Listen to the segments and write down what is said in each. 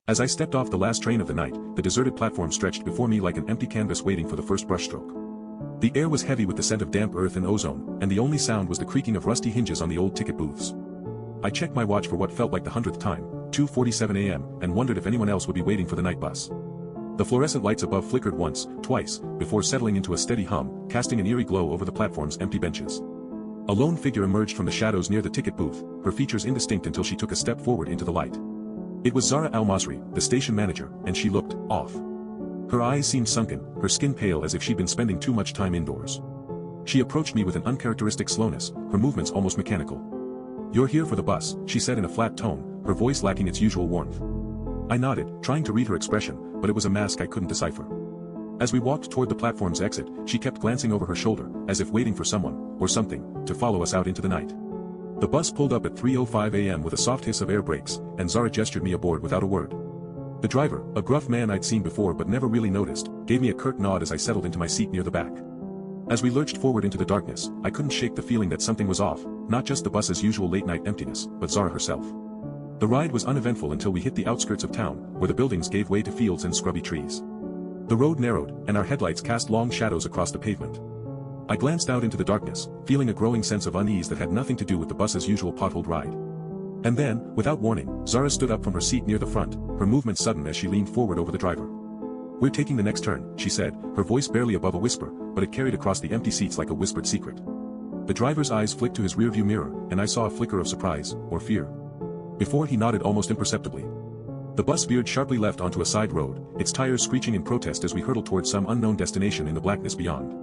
As I stepped off the last train of the night, the deserted platform stretched before me like an empty canvas waiting for the first brushstroke. The air was heavy with the scent of damp earth and ozone, and the only sound was the creaking of rusty hinges on the old ticket booths. I checked my watch for what felt like the 100th time, 2:47 a.m., and wondered if anyone else would be waiting for the night bus. The fluorescent lights above flickered once, twice, before settling into a steady hum, casting an eerie glow over the platform's empty benches. A lone figure emerged from the shadows near the ticket booth, her features indistinct until she took a step forward into the light. It was Zara Al-Masri, the station manager, and she looked off. Her eyes seemed sunken, her skin pale as if she'd been spending too much time indoors. She approached me with an uncharacteristic slowness, her movements almost mechanical. "You're here for the bus," she said in a flat tone, her voice lacking its usual warmth. I nodded, trying to read her expression, but it was a mask I couldn't decipher. As we walked toward the platform's exit, she kept glancing over her shoulder, as if waiting for someone, or something, to follow us out into the night. The bus pulled up at 3:05 a.m. with a soft hiss of air brakes, and Zara gestured me aboard without a word. The driver, a gruff man I'd seen before but never really noticed, gave me a curt nod as I settled into my seat near the back. As we lurched forward into the darkness, I couldn't shake the feeling that something was off, not just the bus's usual late-night emptiness, but Zara herself. The ride was uneventful until we hit the outskirts of town, where the buildings gave way to fields and scrubby trees. The road narrowed, and our headlights cast long shadows across the pavement. I glanced out into the darkness, feeling a growing sense of unease that had nothing to do with the bus's usual potholed ride. And then, without warning, Zara stood up from her seat near the front, her movement sudden as she leaned forward over the driver. "We're taking the next turn," she said, her voice barely above a whisper, but it carried across the empty seats like a whispered secret. The driver's eyes flicked to his rearview mirror, and I saw a flicker of surprise, or fear. Before he nodded almost imperceptibly. The bus veered sharply left onto a side road, its tires screeching in protest as we hurtled towards some unknown destination in the blackness beyond.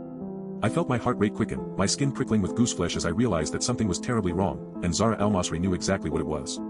I felt my heart rate quicken, my skin prickling with gooseflesh as I realized that something was terribly wrong, and Zara Al-Masri knew exactly what it was.